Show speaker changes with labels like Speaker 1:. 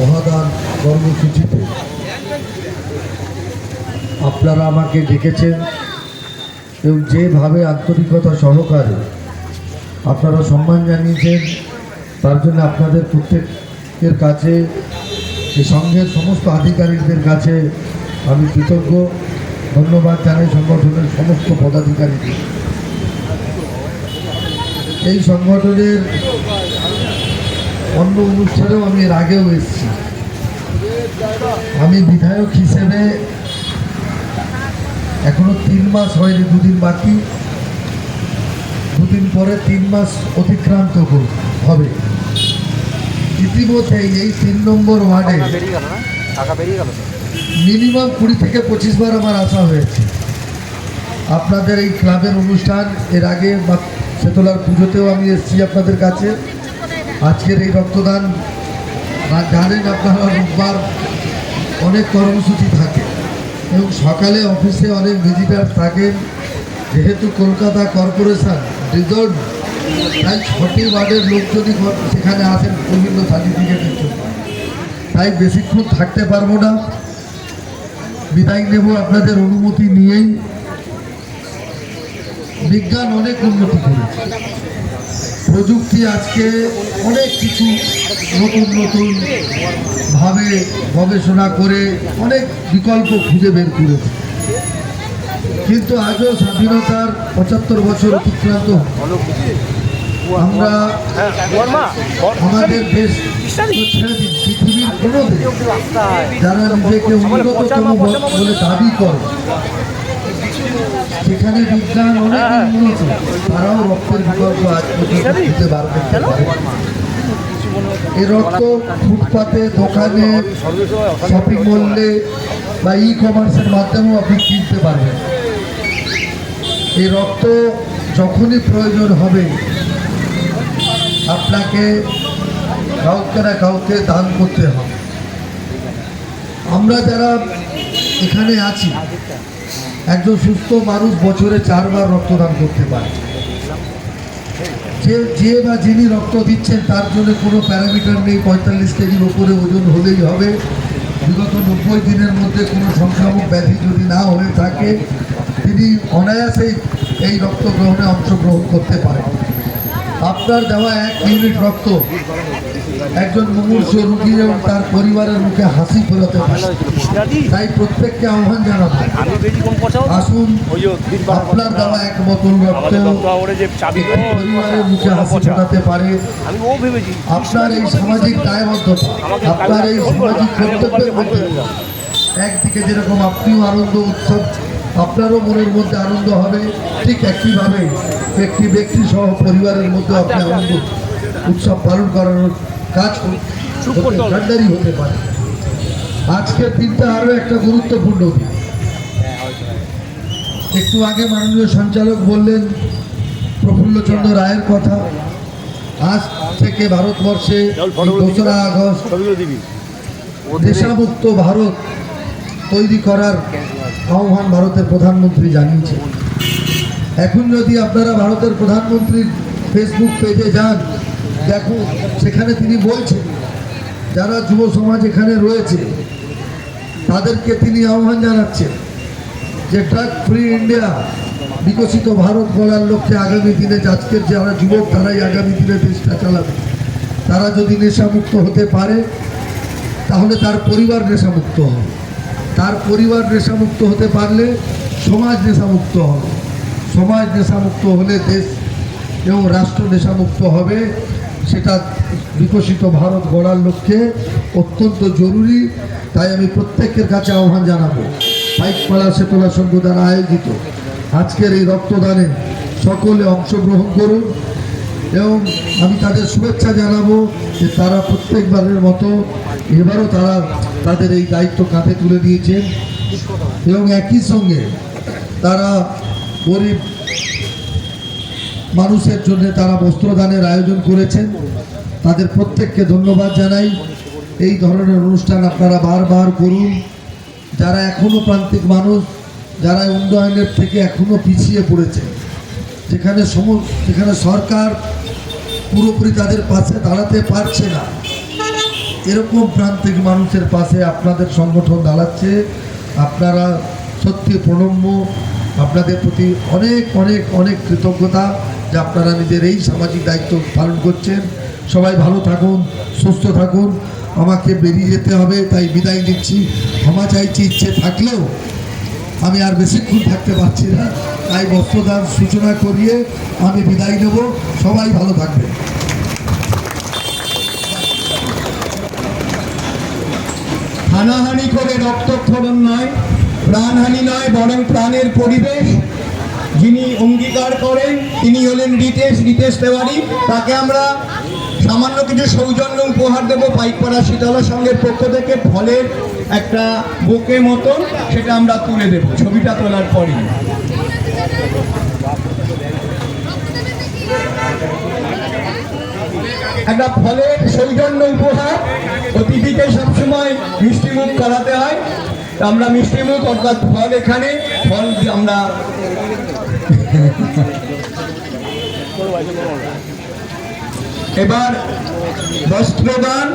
Speaker 1: মহাদান কর্মসূচিতে আপনারা আমাকে ডেকেছেন এবং যেভাবে আন্তরিকতা সহকারে আপনারা সম্মান জানিয়েছেন তার জন্য আপনাদের প্রত্যেকের কাছে এই সংঘের সমস্ত আধিকারিকদের কাছে আমি কৃতজ্ঞ। ধন্যবাদ জানাই সংগঠনের সমস্ত পদাধিকারীদের। এই সংগঠনের অন্য অনুষ্ঠানেও আমি এর আগেও এসেছি। আমি বিধায়ক হিসেবে এখনো 3 মাস হয়নি, 2 দিন বাকি, 2 দিন পরে 3 মাস অতিক্রান্ত হবে। ইতিমধ্যে এই 3 নম্বর ওয়ার্ডে মিনিমাম 20 থেকে 25 বার আমার আসা হয়েছে। আপনাদের এই ক্লাবের অনুষ্ঠান, এর আগে শেতলার পুজোতেও আমি এসেছি আপনাদের কাছে। আজকের এই রক্তদান জানেন আপনারা, রোববার অনেক কর্মসূচি থাকে এবং সকালে অফিসে অনেক ভিজিটার থাকেন। যেহেতু কলকাতা কর্পোরেশন রিজর্ভ, তাই 6টি ওয়ার্ডের লোকজনই সেখানে আসেন বিভিন্ন সার্টিফিকেটের জন্য, তাই বেশিক্ষণ থাকতে পারবো না। বিদায় নেব আপনাদের অনুমতি নিয়েই। বিজ্ঞান অনেক উন্নতি করেছে, প্রযুক্তি আজকে অনেক কিছু নতুন নতুন ভাবে গবেষণা করে অনেক বিকল্প খুঁজে বের করেছে, কিন্তু আজও স্বাধীনতার 75 বছর অতিক্রান্ত আমরা আমাদের দেশ পৃথিবীর কোনো দেশ যারা নিজেকে উন্নততম বলে দাবি করে, সেখানে বিজ্ঞান অনেক উন্নত, তারাও রক্তের বিকল্প আজ পর্যন্ত দিতে পারবে। এই রক্ত ফুটপাতে, দোকানে, শপিং মলে বা ই-কমার্সের মাধ্যমেও আপনি কিনতে পারবেন। এই রক্ত যখনই প্রয়োজন হবে আপনাকে কাউকে না কাউকে দান করতে হবে। আমরা যারা এখানে আছি, একজন সুস্থ মানুষ বছরে 4 বার রক্তদান করতে পারে। যে বা যিনি রক্ত দিচ্ছেন তার জন্য কোনো প্যারামিটার নেই, 45 কেজির ওপরে ওজন হলেই হবে। বিগত 90 দিনের মধ্যে কোনো সংক্রামক ব্যাধি যদি না হয়ে থাকে তিনি অনায়াসেই এই রক্ত গ্রহণে অংশগ্রহণ করতে পারেন। আপনার দেওয়া 1 ইউনিট রক্ত একজন মুমূর্ষু রোগী এবং তার পরিবারের মুখে হাসি ফেরাতে পারে। তাই প্রত্যেককে আহ্বান জানাবো, আসুন আপনার দেওয়া 1 বোতল রক্ত পরিবারের মুখে হাসি ফোটাতে পারে। আপনার এই সামাজিক দায়বদ্ধতা, আপনার এই সামাজিক কর্তব্যের মধ্যে একদিকে যেরকম আপনিও আনন্দ উৎসব, আপনারও মনের মধ্যে আনন্দ হবে, ঠিক একইভাবে একটি ব্যক্তি সহ পরিবারের মধ্যে আপনি আনন্দ উৎসব পালন করানোর কাজ ভান্ডারি হতে পারে। আজকের দিনটা আরও একটা গুরুত্বপূর্ণ দিন। একটু আগে মাননীয় সঞ্চালক বললেন প্রফুল্লচন্দ্র রায়ের কথা। আজ থেকে ভারতবর্ষে 2রা আগস্ট নেশামুক্ত ভারত তৈরি করার আহ্বান ভারতের প্রধানমন্ত্রী জানিয়েছে। এখন যদি আপনারা ভারতের প্রধানমন্ত্রীর ফেসবুক পেজে যান, দেখুন সেখানে তিনি বলছেন যারা যুব সমাজ এখানে রয়েছে তাদেরকে তিনি আহ্বান জানাচ্ছেন যে ড্রাগ ফ্রি ইন্ডিয়া, বিকশিত ভারত গড়ার লক্ষ্যে আগামী দিনে আজকের যারা যুবক তারাই আগামী দিনে দেশটা চালাবে। তারা যদি নেশামুক্ত হতে পারে তাহলে তার পরিবার নেশামুক্ত হবে, তার পরিবার নেশামুক্ত হতে পারলে সমাজ নেশামুক্ত হবে, সমাজ নেশামুক্ত হলে দেশ এবং রাষ্ট্র নেশামুক্ত হবে। সেটা বিকশিত ভারত গড়ার লক্ষ্যে অত্যন্ত জরুরি। তাই আমি প্রত্যেকের কাছে আহ্বান জানাবো, পাইকপাড়া শেতলা সংঘ দ্বারা আয়োজিত আজকের এই রক্তদানে সকলে অংশগ্রহণ করুন এবং আমি তাদের শুভেচ্ছা জানাবো যে তারা প্রত্যেকবারের মতো এবারও তারা তাদের এই দায়িত্ব কাঁধে তুলে নিয়েছেন এবং একই সঙ্গে তারা গরিব মানুষের জন্য তারা বস্ত্রদানের আয়োজন করেছেন। তাদের প্রত্যেককে ধন্যবাদ জানাই। এই ধরনের অনুষ্ঠান আপনারা বারবার করুন। যারা এখনও প্রান্তিক মানুষ, যারা উন্নয়নের থেকে এখনও পিছিয়ে পড়েছে, যেখানে সরকার পুরোপুরি তাদের পাশে দাঁড়াতে পারছে না, এরকম প্রান্তিক মানুষের পাশে আপনাদের সংগঠন দাঁড়াচ্ছে। আপনারা সত্যি প্রণম্য, আপনাদের প্রতি অনেক অনেক অনেক কৃতজ্ঞতা যে আপনারা নিজের এই সামাজিক দায়িত্ব পালন করছেন। সবাই ভালো থাকুন, সুস্থ থাকুন। আমাকে বেরিয়ে যেতে হবে, তাই বিদায় নিচ্ছি। ক্ষমা চাইছি, ইচ্ছে থাকলেও আমি আর বেশিক্ষণ থাকতে পারছি না, তাই বস্ত্রদান সূচনা করিয়ে আমি বিদায় নেব। সবাই ভালো থাকবে।
Speaker 2: হানাহানি করে রক্তক্ষরণ নয়, প্রাণহানি নয়, বরং প্রাণের পরিবেশ যিনি অঙ্গীকার করেন তিনি হলেন রিতেশ তেওয়ারি। তাকে আমরা সামান্য কিছু সৌজন্য উপহার দেব পাইকপাড়া শীতলা সংঘের পক্ষ থেকে, ফলের একটা বুকে মতন, সেটা আমরা তুলে দেব ছবিটা তোলার পরেই। একটা ফলের সৌজন্য উপহার। অতিথিকে সবসময় মিষ্টিমুখ করাতে হয়, আমরা মিষ্টিমুখ অর্থাৎ ফল, এখানে ফল আমরা এবার বস্ত্রদান।